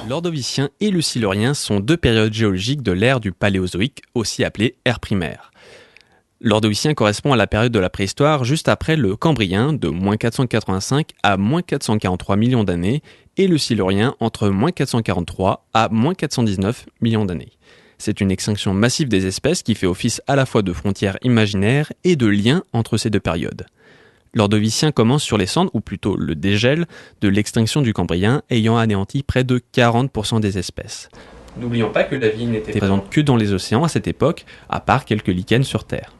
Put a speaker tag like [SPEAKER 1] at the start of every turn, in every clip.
[SPEAKER 1] L'Ordovicien et le Silurien sont deux périodes géologiques de l'ère du Paléozoïque, aussi appelée ère primaire. L'Ordovicien correspond à la période de la préhistoire juste après le Cambrien, de -485 à -443 millions d'années, et le Silurien entre -443 à -419 millions d'années. C'est une extinction massive des espèces qui fait office à la fois de frontières imaginaires et de lien entre ces deux périodes. L'Ordovicien commence sur les cendres, ou plutôt le dégel, de l'extinction du Cambrien, ayant anéanti près de 40% des espèces. N'oublions pas que la vie n'était présente que dans les océans à cette époque, à part quelques lichens sur Terre.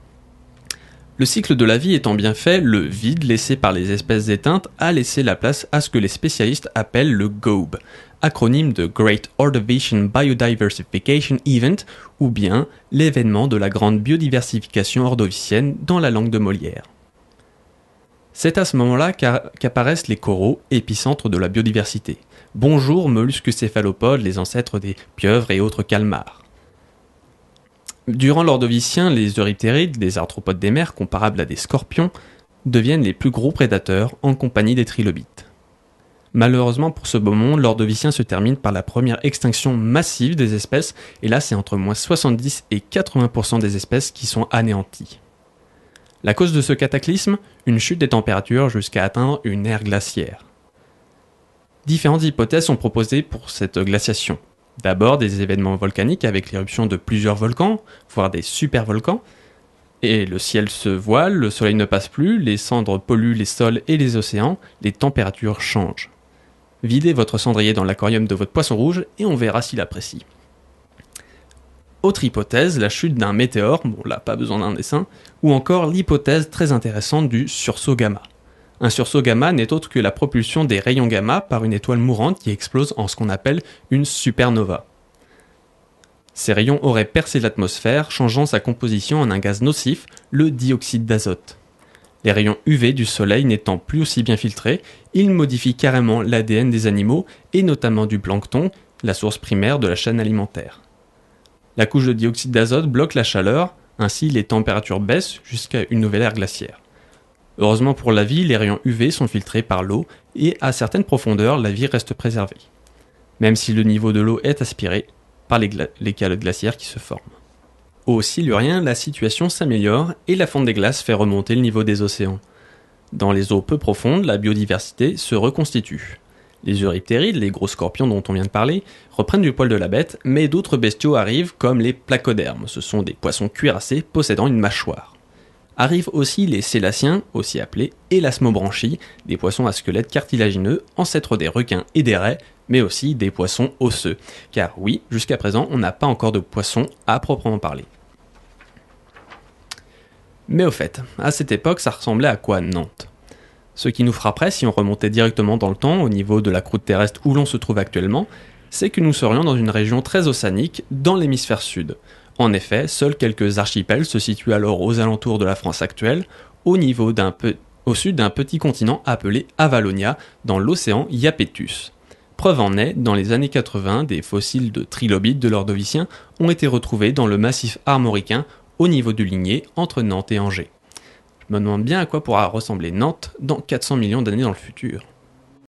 [SPEAKER 1] Le cycle de la vie étant bien fait, le vide laissé par les espèces éteintes a laissé la place à ce que les spécialistes appellent le GOBE, acronyme de Great Ordovician Biodiversification Event, ou bien l'événement de la grande biodiversification ordovicienne dans la langue de Molière. C'est à ce moment-là qu'apparaissent les coraux, épicentres de la biodiversité. Bonjour mollusques céphalopodes, les ancêtres des pieuvres et autres calmars. Durant l'Ordovicien, les euryptérides, des arthropodes des mers comparables à des scorpions, deviennent les plus gros prédateurs en compagnie des trilobites. Malheureusement pour ce beau monde, l'Ordovicien se termine par la première extinction massive des espèces, et là c'est entre moins 70 et 80% des espèces qui sont anéanties. La cause de ce cataclysme, une chute des températures jusqu'à atteindre une ère glaciaire. Différentes hypothèses sont proposées pour cette glaciation. D'abord des événements volcaniques avec l'éruption de plusieurs volcans, voire des supervolcans, et le ciel se voile, le soleil ne passe plus, les cendres polluent les sols et les océans, les températures changent. Videz votre cendrier dans l'aquarium de votre poisson rouge et on verra s'il apprécie. Autre hypothèse, la chute d'un météore, bon là pas besoin d'un dessin, ou encore l'hypothèse très intéressante du sursaut gamma. Un sursaut gamma n'est autre que la propulsion des rayons gamma par une étoile mourante qui explose en ce qu'on appelle une supernova. Ces rayons auraient percé l'atmosphère, changeant sa composition en un gaz nocif, le dioxyde d'azote. Les rayons UV du soleil n'étant plus aussi bien filtrés, ils modifient carrément l'ADN des animaux, et notamment du plancton, la source primaire de la chaîne alimentaire. La couche de dioxyde d'azote bloque la chaleur, ainsi les températures baissent jusqu'à une nouvelle ère glaciaire. Heureusement pour la vie, les rayons UV sont filtrés par l'eau et à certaines profondeurs, la vie reste préservée, même si le niveau de l'eau est aspiré par les calottes glaciaires qui se forment. Au Silurien, la situation s'améliore et la fonte des glaces fait remonter le niveau des océans. Dans les eaux peu profondes, la biodiversité se reconstitue. Les euryptérides, les gros scorpions dont on vient de parler, reprennent du poil de la bête, mais d'autres bestiaux arrivent comme les placodermes, ce sont des poissons cuirassés possédant une mâchoire. Arrivent aussi les sélaciens, aussi appelés élasmobranchis, des poissons à squelette cartilagineux, ancêtres des requins et des raies, mais aussi des poissons osseux. Car oui, jusqu'à présent, on n'a pas encore de poissons à proprement parler. Mais au fait, à cette époque, ça ressemblait à quoi Nantes ? Ce qui nous frapperait si on remontait directement dans le temps, au niveau de la croûte terrestre où l'on se trouve actuellement, c'est que nous serions dans une région très océanique, dans l'hémisphère sud. En effet, seuls quelques archipels se situent alors aux alentours de la France actuelle, au sud d'un petit continent appelé Avalonia, dans l'océan Iapetus. Preuve en est, dans les années 80, des fossiles de trilobites de l'Ordovicien ont été retrouvés dans le massif armoricain, au niveau du Ligné, entre Nantes et Angers. Je me demande bien à quoi pourra ressembler Nantes dans 400 millions d'années dans le futur.